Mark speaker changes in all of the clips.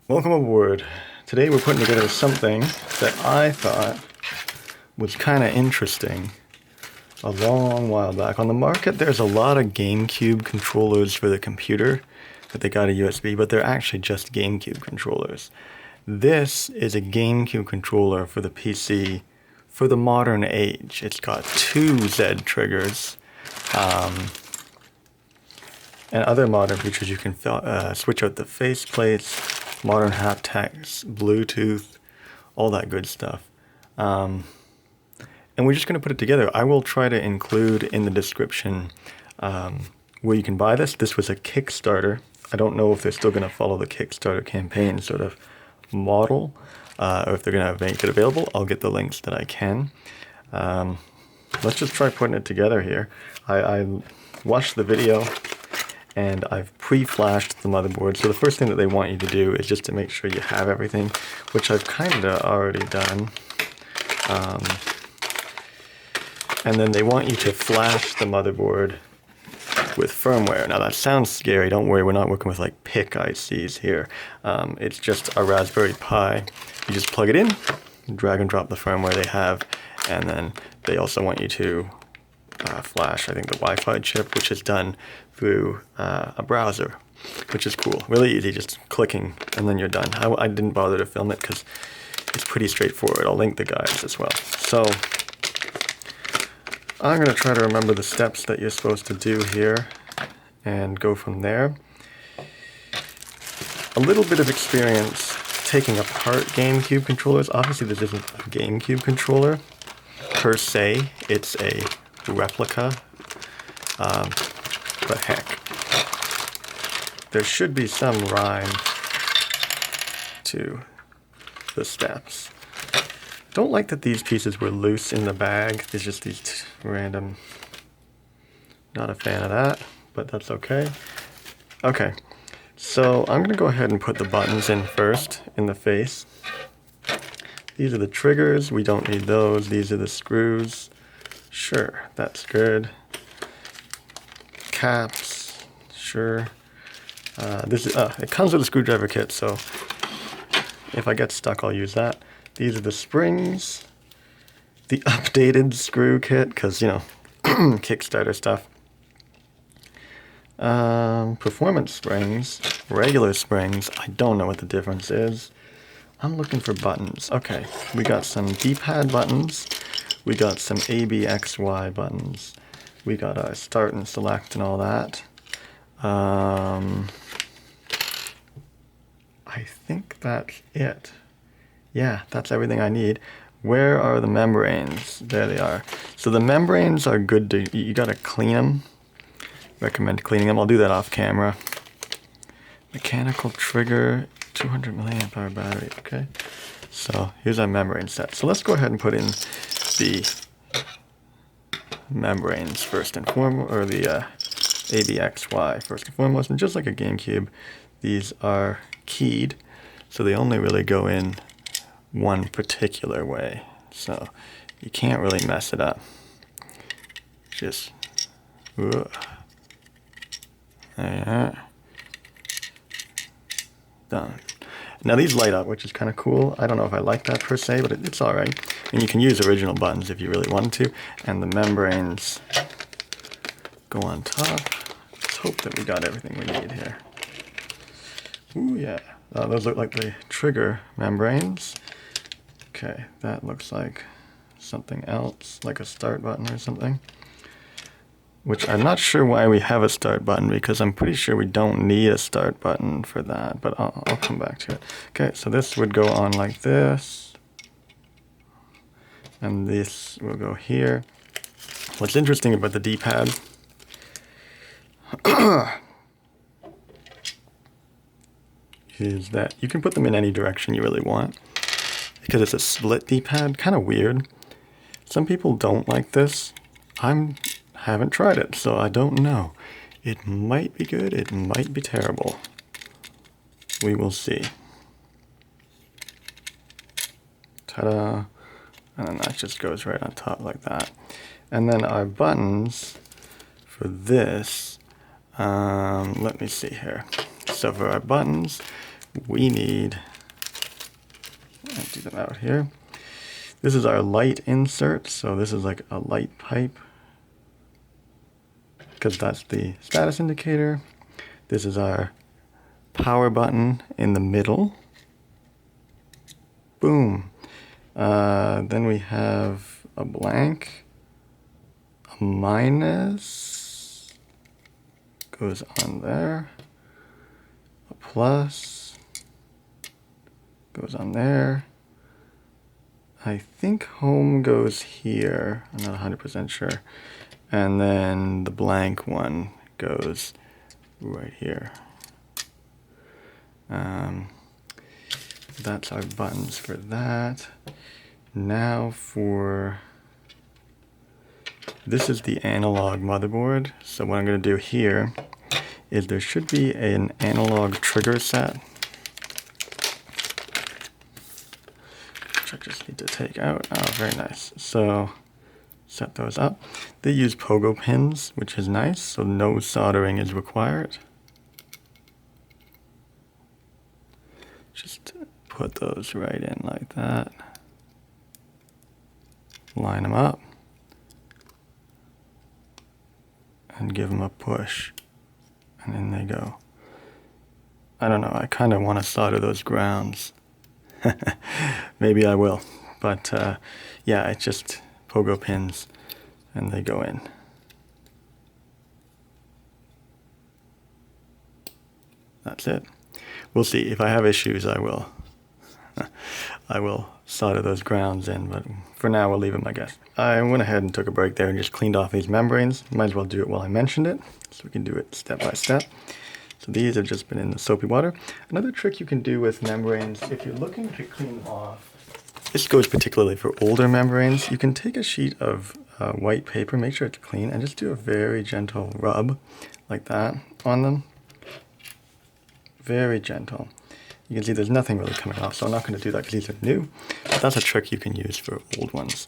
Speaker 1: Welcome aboard. Today we're putting together something that I thought was kind of interesting a long while back. On the market there's a lot of GameCube controllers for the computer that they got a USB, but they're actually just GameCube controllers. This is a GameCube controller for the PC for the modern age. It's got 2 Z triggers. And other modern features, you can switch out the faceplates, modern haptics, Bluetooth, all that good stuff. And we're just going to put it together. I will try to include in the description where you can buy this. This was a Kickstarter. I don't know if they're still going to follow the Kickstarter campaign sort of model, or if they're going to make it available. I'll get the links that I can. Let's just try putting it together here. I watched the video and I've pre-flashed the motherboard. So the first thing that they want you to do is just to make sure you have everything, which I've kind of already done. And then they want you to flash the motherboard with firmware. Now that sounds scary. Don't worry, we're not working with like PIC ICs here. It's just a Raspberry Pi. You just plug it in, drag and drop the firmware they have, and then they also want you to flash, I think, the Wi-Fi chip, which is done through a browser, which is cool. Really easy, just clicking, and then you're done. I didn't bother to film it because it's pretty straightforward. I'll link the guides as well. So I'm going to try to remember the steps that you're supposed to do here and go from there. A little bit of experience taking apart GameCube controllers. Obviously this isn't a GameCube controller per se, it's a replica, but heck, there should be some rhyme to the steps. Don't like that these pieces were loose in the bag. There's just these random, not a fan of that, but that's okay. Okay, so I'm gonna go ahead and put the buttons in first in the face. These are the triggers, we don't need those. These are the screws. Sure, that's good. Caps, sure. It comes with a screwdriver kit, so if I get stuck, I'll use that. These are the springs, the updated screw kit, because, you know, Kickstarter stuff. Performance springs, regular springs, I don't know what the difference is. I'm looking for buttons. Okay, we got some D-pad buttons. We got some A, B, X, Y buttons. We got our start and select and all that. I think that's it. Yeah, that's everything I need. Where are the membranes? There they are. So the membranes are good to, you gotta clean them. Recommend cleaning them. I'll do that off camera. Mechanical trigger, 200 milliamp hour battery, okay. So here's our membrane set. So let's go ahead and put in the membranes first and foremost, or the ABXY first and foremost. And just like a GameCube, these are keyed, so they only really go in one particular way. So you can't really mess it up. Just, there you are. Done. Now these light up, which is kind of cool. I don't know if I like that per se, but it's all right. And you can use original buttons if you really wanted to. And the membranes go on top. Let's hope that we got everything we need here. Ooh, yeah. Those look like the trigger membranes. Okay, that looks like something else, like a start button or something. Which I'm not sure why we have a start button, because I'm pretty sure we don't need a start button for that, but I'll come back to it. Okay, so this would go on like this, and this will go here. What's interesting about the D-pad is that you can put them in any direction you really want, because it's a split D-pad. Kind of weird. Some people don't like this. Haven't tried it, so I don't know. It might be good, it might be terrible. We will see. Ta-da! And then that just goes right on top like that. And then our buttons for this, let me see here. So for our buttons, we need, empty them out here. This is our light insert, so this is like a light pipe, because that's the status indicator. This is our power button in the middle. Boom. Then we have a blank, a minus, goes on there, a plus, goes on there. I think home goes here, I'm not 100% sure. And then the blank one goes right here. That's our buttons for that. Now for, this is the analog motherboard. So what I'm going to do here is there should be an analog trigger set, which I just need to take out. Oh, very nice. So set those up. They use pogo pins, which is nice, so no soldering is required. Just put those right in like that. Line them up. And give them a push. And in they go. I don't know, I kind of want to solder those grounds. Maybe I will. But yeah, it's just pogo pins and they go in. That's it. We'll see. If I have issues, I will solder those grounds in, but for now we'll leave them, I guess. I went ahead and took a break there and just cleaned off these membranes. Might as well do it while I mentioned it, so we can do it step by step. So these have just been in the soapy water. Another trick you can do with membranes, if you're looking to clean off, this goes particularly for older membranes, you can take a sheet of white paper, make sure it's clean, and just do a very gentle rub like that on them. Very gentle. You can see there's nothing really coming off, so I'm not going to do that because these are new. But that's a trick you can use for old ones.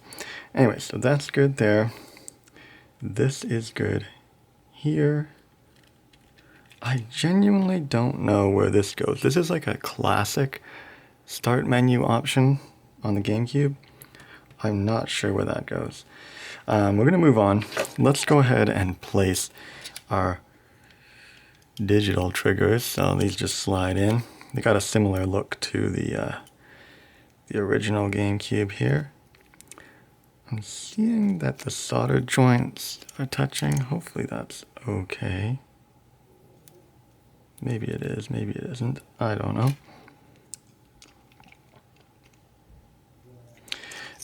Speaker 1: Anyway, so that's good there. This is good here. I genuinely don't know where this goes. This is like a classic start menu option on the GameCube. I'm not sure where that goes. We're going to move on. Let's go ahead and place our digital triggers, so these just slide in. They got a similar look to the original GameCube here. I'm seeing that the solder joints are touching. Hopefully that's okay. Maybe it is, maybe it isn't. I don't know.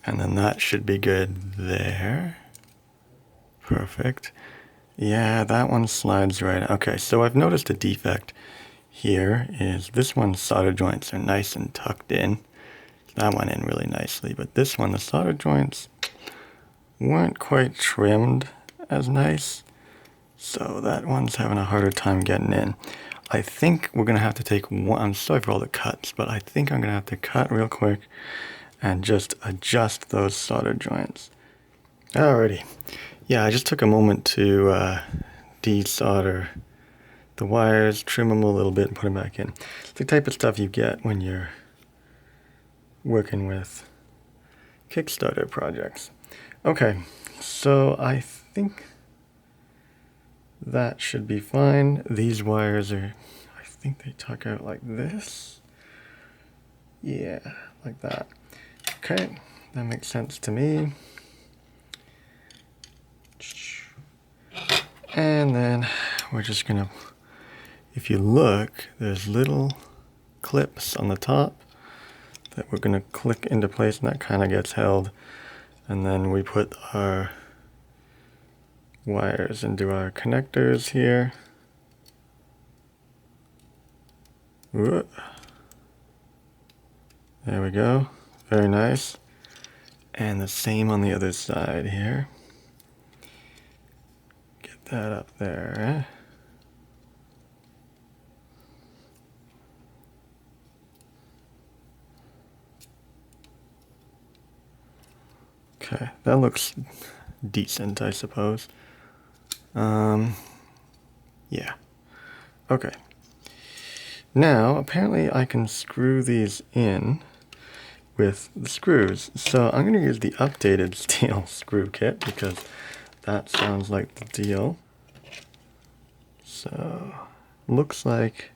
Speaker 1: And then that should be good there. Perfect. Yeah, that one slides right. Okay, so I've noticed a defect here is this one's solder joints are nice and tucked in. That went in really nicely, but this one, the solder joints weren't quite trimmed as nice. So that one's having a harder time getting in. I think we're gonna have to take one, I'm sorry for all the cuts, but I think I'm gonna have to cut real quick and just adjust those solder joints. Alrighty. Yeah, I just took a moment to desolder the wires, trim them a little bit and put them back in. It's the type of stuff you get when you're working with Kickstarter projects. Okay, so I think that should be fine. These wires are, I think they tuck out like this. Yeah, like that. Okay, that makes sense to me. And then we're just gonna, if you look, there's little clips on the top that we're gonna click into place, and that kind of gets held. And then we put our wires into our connectors here. There we go, very nice. And the same on the other side here. Get that up there. Okay, that looks decent, I suppose. Yeah. Okay. Now, apparently I can screw these in with the screws. So I'm going to use the updated steel screw kit because that sounds like the deal. So, looks like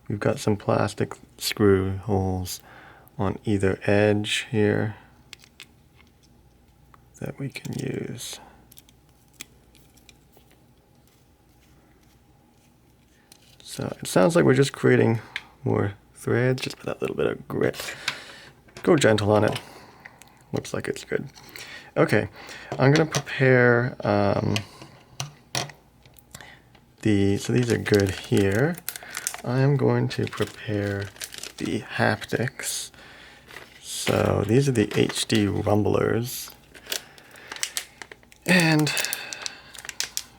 Speaker 1: we've got some plastic screw holes on either edge here that we can use. So it sounds like we're just creating more threads, just with that little bit of grit. Go gentle on it. Looks like it's good. Okay, I'm gonna prepare so these are good here. I'm going to prepare the haptics. So these are the HD rumblers. And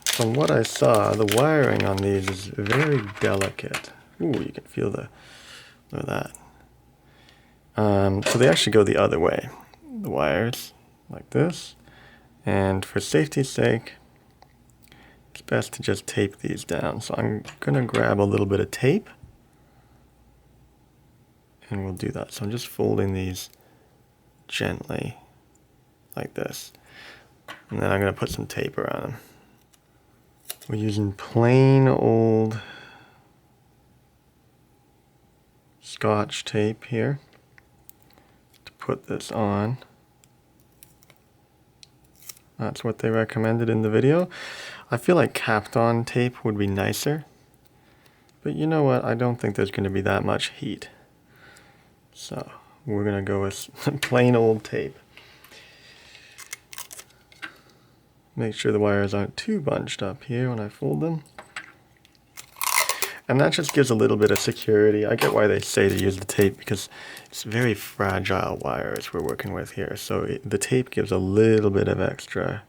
Speaker 1: from what I saw, the wiring on these is very delicate. Ooh, you can feel that. So they actually go the other way. The wires, like this. And for safety's sake, it's best to just tape these down. So I'm gonna grab a little bit of tape, and we'll do that. So I'm just folding these gently, like this. And then I'm gonna put some tape around them. We're using plain old Scotch tape here to put this on. That's what they recommended in the video. I feel like capped on tape would be nicer, but you know what? I don't think there's going to be that much heat. So we're going to go with plain old tape. Make sure the wires aren't too bunched up here when I fold them. And that just gives a little bit of security. I get why they say to use the tape, because it's very fragile wires we're working with here. So the tape gives a little bit of extra,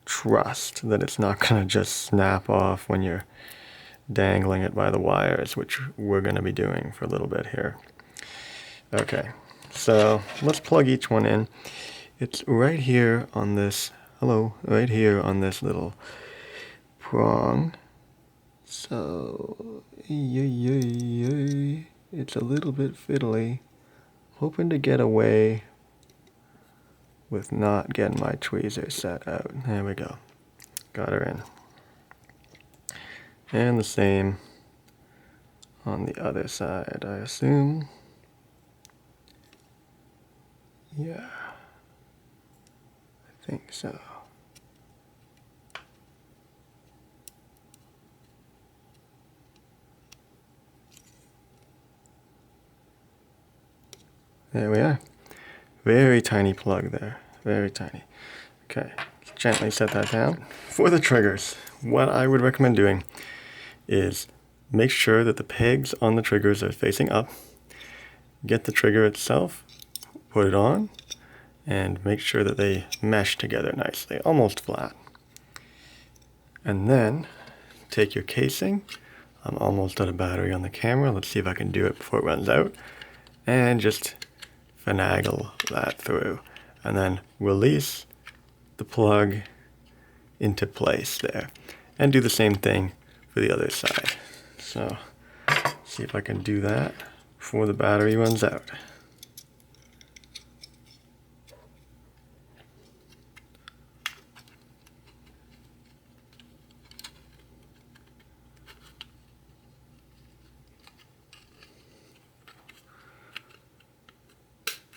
Speaker 1: trust that it's not going to just snap off when you're dangling it by the wires, which we're going to be doing for a little bit here. Okay, so let's plug each one in. It's right here on this, right here on this little prong. So, it's a little bit fiddly. Hoping to get away with not getting my tweezer set out. There we go. Got her in. And the same on the other side, I assume. Yeah, I think so. There we are. Very tiny plug there. Very tiny. Okay, gently set that down. For the triggers, what I would recommend doing is make sure that the pegs on the triggers are facing up. Get the trigger itself, put it on, and make sure that they mesh together nicely, almost flat. And then take your casing. I'm almost out of battery on the camera. Let's see if I can do it before it runs out. And just finagle that through. And then release the plug into place there. And do the same thing for the other side. So, see if I can do that before the battery runs out.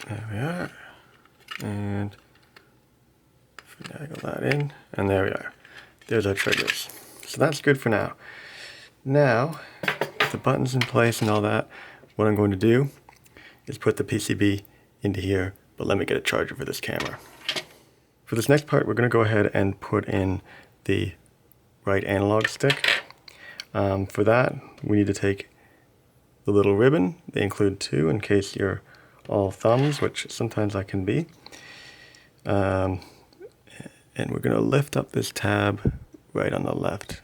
Speaker 1: There we are. And finagle that in. And there we are. There's our triggers. So that's good for now. Now, with the buttons in place and all that, what I'm going to do is put the PCB into here, but let me get a charger for this camera. For this next part, we're going to go ahead and put in the right analog stick. For that, we need to take the little ribbon. They include two in case you're all thumbs, which sometimes I can be. And we're going to lift up this tab right on the left.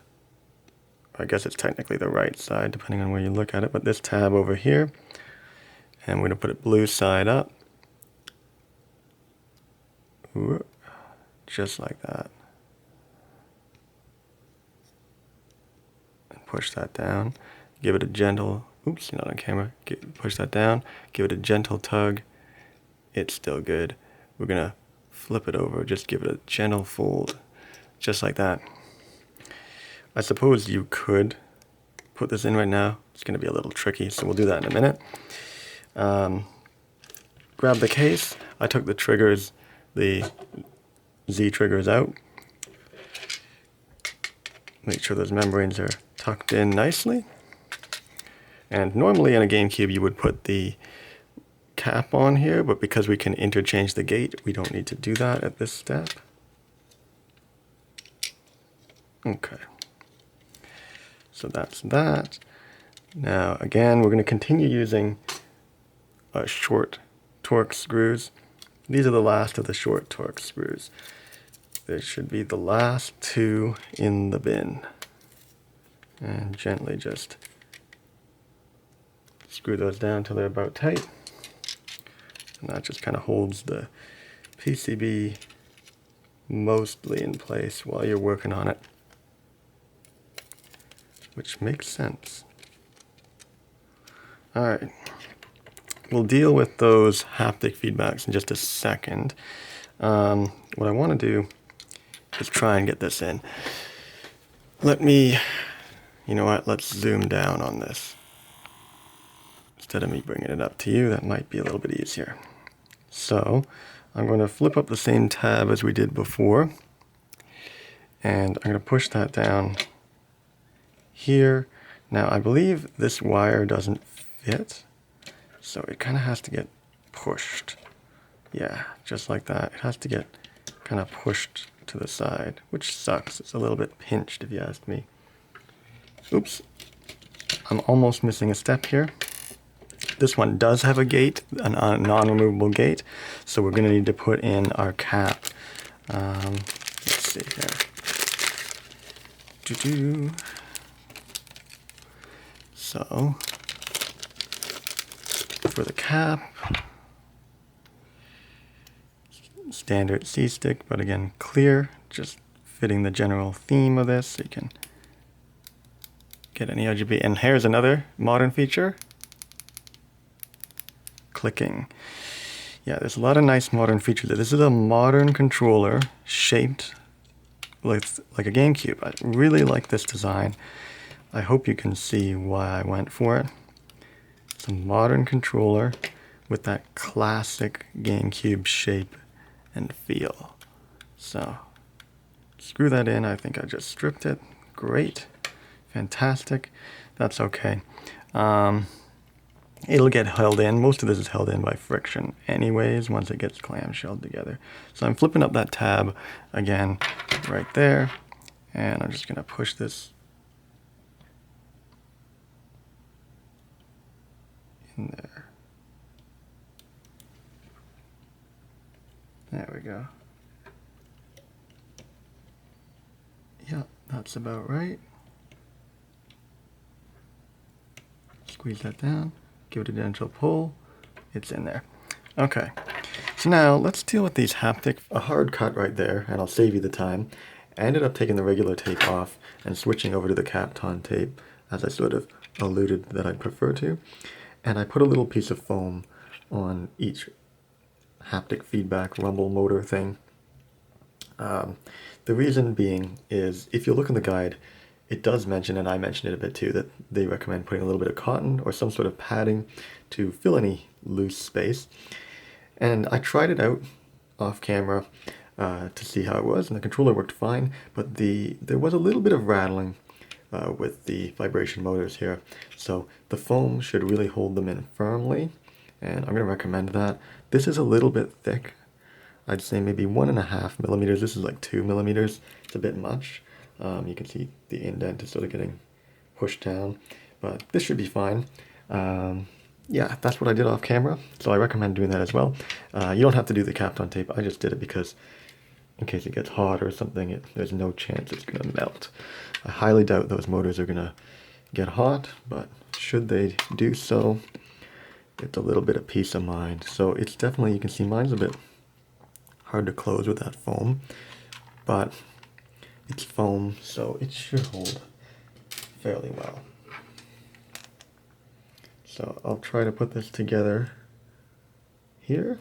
Speaker 1: I guess it's technically the right side, depending on where you look at it, but this tab over here, and we're going to put it blue side up. Just like that. push that down, give it a gentle, oops, not on camera, push that down, give it a gentle tug. It's still good. We're gonna flip it over, just give it a gentle fold, just like that. I suppose you could put this in right now. It's gonna be a little tricky, so we'll do that in a minute. Grab the case. I took the triggers, the Z triggers out. Make sure those membranes are tucked in nicely. And normally in a GameCube you would put the cap on here, but because we can interchange the gate, we don't need to do that at this step. Okay. So that's that. Now again, we're going to continue using short Torx screws. These are the last of the short Torx screws. There should be the last two in the bin. And gently just screw those down till they're about tight. And that just kind of holds the PCB mostly in place while you're working on it. Which makes sense. Alright. We'll deal with those haptic feedbacks in just a second. What I want to do is try and get this in. Let me, you know what, let's zoom down on this. Instead of me bringing it up to you, that might be a little bit easier. So, I'm going to flip up the same tab as we did before. And I'm going to push that down here. Now, I believe this wire doesn't fit, so it kind of has to get pushed. Yeah, just like that. It has to get kind of pushed to the side, which sucks. It's a little bit pinched, if you ask me. Oops. I'm almost missing a step here. This one does have a gate, a non-removable gate, so we're going to need to put in our cap. Let's see here. So, for the cap, standard C-stick, but again, clear, just fitting the general theme of this, so you can get any RGB. And here's another modern feature. Clicking. Yeah, there's a lot of nice modern features. This is a modern controller shaped like a GameCube. I really like this design. I hope you can see why I went for it. It's a modern controller with that classic GameCube shape and feel. So, screw that in. I think I just stripped it. Great. Fantastic. That's okay. It'll get held in. Most of this is held in by friction anyways once it gets clamshelled together. So I'm flipping up that tab again right there, and I'm just going to push this in there. There we go. Yeah, that's about right. Squeeze that down. Give it a gentle pull. It's in there. Okay. So now let's deal with these haptic. A hard cut right there, and I'll save you the time. I ended up taking the regular tape off and switching over to the Kapton tape, as I sort of alluded that I'd prefer to. And I put a little piece of foam on each haptic feedback rumble motor thing. The reason being is, if you look in the guide, it does mention, and I mentioned it a bit too, that they recommend putting a little bit of cotton or some sort of padding to fill any loose space. And I tried it out off camera to see how it was, and the controller worked fine, but there was a little bit of rattling with the vibration motors here. So the foam should really hold them in firmly, and I'm going to recommend that. This is a little bit thick. I'd say maybe 1.5 millimeters. This is like 2 millimeters. It's a bit much. You can see the indent is sort of getting pushed down, but this should be fine. Yeah, that's what I did off camera, so I recommend doing that as well. You don't have to do the Kapton tape. I just did it because in case it gets hot or something, there's no chance it's going to melt. I highly doubt those motors are going to get hot, but should they do so, it's a little bit of peace of mind. So it's definitely, you can see mine's a bit hard to close with that foam, but it's foam, so it should hold fairly well. So I'll try to put this together here.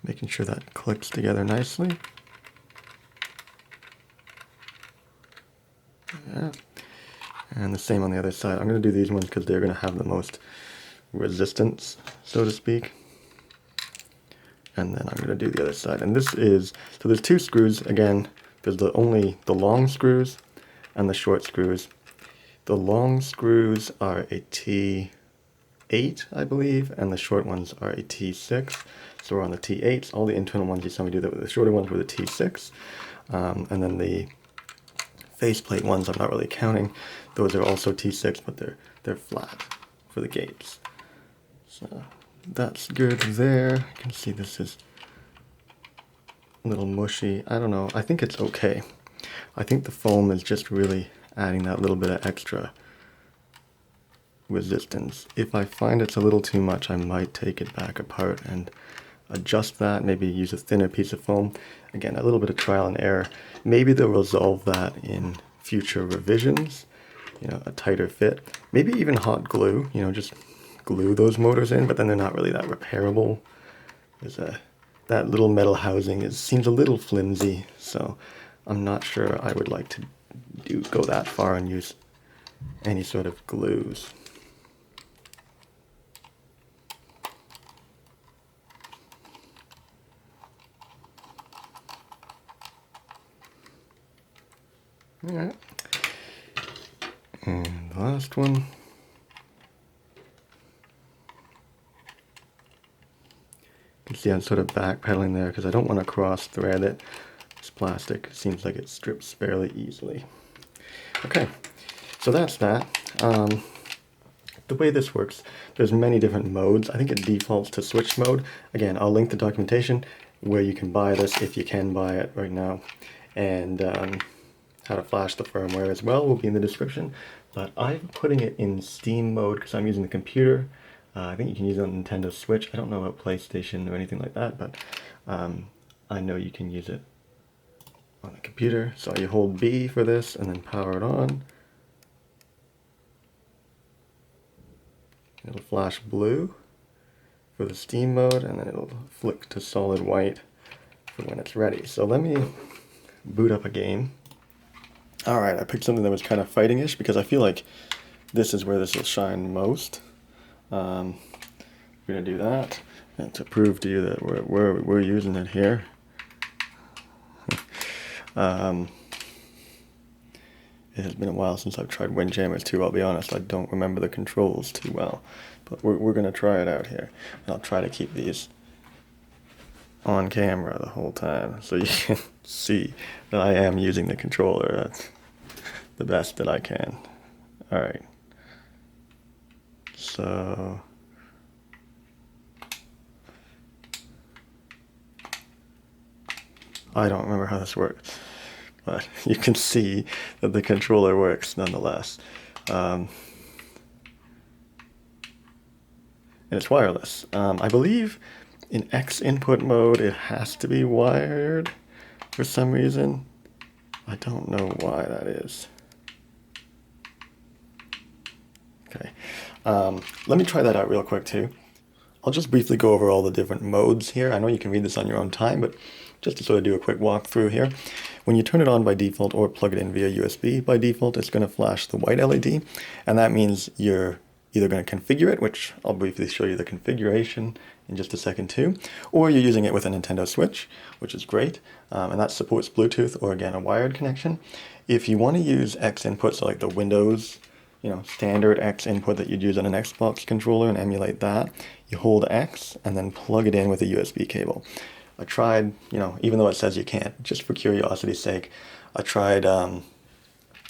Speaker 1: Making sure that clicks together nicely. Yeah. And the same on the other side. I'm going to do these ones because they're going to have the most resistance, so to speak. And then I'm going to do the other side. And this is, so there's two screws. Again, there's only the long screws and the short screws. The long screws are a T8, I believe, and the short ones are a T6. So we're on the T8s. All the internal ones you saw me do that with. The shorter ones were the T6. And then the faceplate ones I'm not really counting. Those are also T6, but they're flat for the gates. So that's good there. You can see this is a little mushy. I don't know. I think it's okay. I think the foam is just really adding that little bit of extra resistance. If I find it's a little too much, I might take it back apart and adjust that, maybe use a thinner piece of foam. Again, a little bit of trial and error. Maybe they'll resolve that in future revisions, you know, a tighter fit. Maybe even hot glue, you know, just glue those motors in, but then they're not really that repairable. That little metal housing seems a little flimsy, so I'm not sure I would like to go that far and use any sort of glues. Alright. And the last one. You can see I'm sort of backpedaling there because I don't want to cross thread it. This plastic seems like it strips fairly easily. Okay, so that's that. The way this works, there's many different modes. I think it defaults to switch mode. Again, I'll link the documentation where you can buy this if you can buy it right now. And how to flash the firmware as well will be in the description. But I'm putting it in Steam mode because I'm using the computer. I think you can use it on Nintendo Switch. I don't know about PlayStation or anything like that, but I know you can use it on the computer. So you hold B for this and then power it on. It'll flash blue for the Steam mode, and then it'll flick to solid white for when it's ready. So let me boot up a game. Alright, I picked something that was kind of fighting-ish because I feel like this is where this will shine most. We're going to do that, and to prove to you that we're using it here. It has been a while since I've tried Windjammers 2, I'll be honest. I don't remember the controls too well. But we're going to try it out here. And I'll try to keep these on camera the whole time so you can see that I am using the controller. That's the best that I can. Alright. So I don't remember how this works, but you can see that the controller works nonetheless. And it's wireless. I believe in X input mode it has to be wired for some reason. I don't know why that is. Okay, let me try that out real quick too. I'll just briefly go over all the different modes here. I know you can read this on your own time, but just to sort of do a quick walkthrough here. When you turn it on by default or plug it in via USB by default, it's going to flash the white LED, and that means you're either going to configure it, which I'll briefly show you the configuration in just a second too, or you're using it with a Nintendo Switch, which is great, and that supports Bluetooth or again a wired connection. If you want to use X input, so like the Windows, standard X input that you'd use on an Xbox controller and emulate that, you hold X and then plug it in with a USB cable. I tried, even though it says you can't, just for curiosity's sake, I tried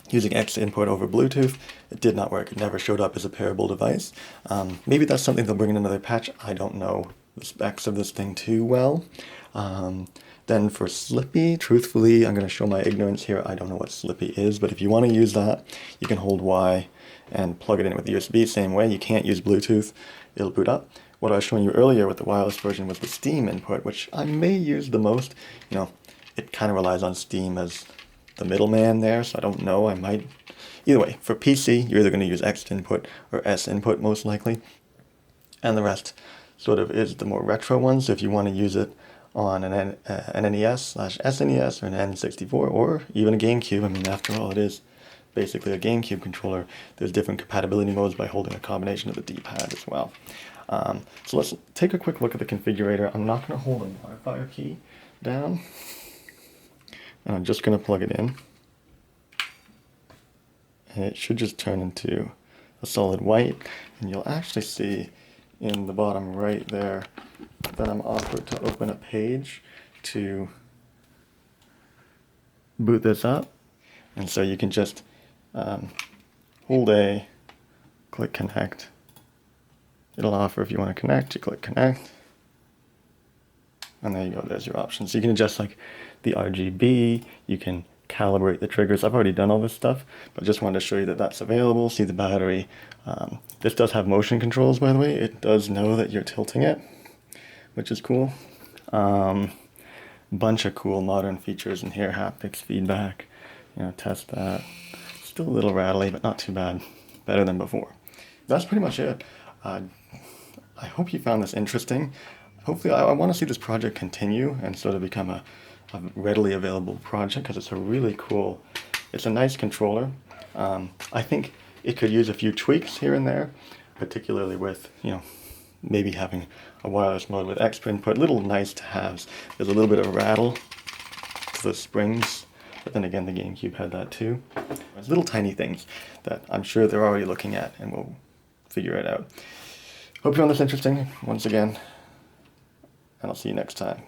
Speaker 1: using X input over Bluetooth. It did not work. It never showed up as a pairable device. Maybe that's something they'll bring in another patch. I don't know the specs of this thing too well. Then for Slippy, truthfully, I'm going to show my ignorance here. I don't know what Slippy is, but if you want to use that, you can hold Y and plug it in with USB, same way. You can't use Bluetooth. It'll boot up. What I was showing you earlier with the wireless version was the Steam input, which I may use the most. It it kind of relies on Steam as the middleman there, so I don't know. I might. Either way, for PC, you're either going to use X input or S input most likely, and the rest sort of is the more retro ones. So if you want to use it on an NES/SNES or an N64 or even a GameCube, I mean, after all, it is basically a GameCube controller. There's different compatibility modes by holding a combination of the D-pad as well. So let's take a quick look at the configurator. I'm not going to hold a modifier key down, and I'm just going to plug it in. And it should just turn into a solid white, and you'll actually see in the bottom right there that I'm offered to open a page to boot this up. And so you can just hold A, click connect. It'll offer if you want to connect, you click connect. And there you go, there's your options. So you can adjust like the RGB, you can calibrate the triggers. I've already done all this stuff, but just wanted to show you that that's available. See the battery. This does have motion controls, by the way. It does know that you're tilting it, which is cool. Bunch of cool modern features in here. Haptics, feedback, test that. Still a little rattly, but not too bad. Better than before. That's pretty much it. I hope you found this interesting. Hopefully, I want to see this project continue and sort of become a readily available project, because it's a really cool, it's a nice controller. I think it could use a few tweaks here and there, particularly with, maybe having a wireless mode with extra input, little nice to haves. There's a little bit of rattle to the springs, but then again, the GameCube had that too. There's little tiny things that I'm sure they're already looking at, and we'll figure it out. Hope you found this interesting, once again, and I'll see you next time.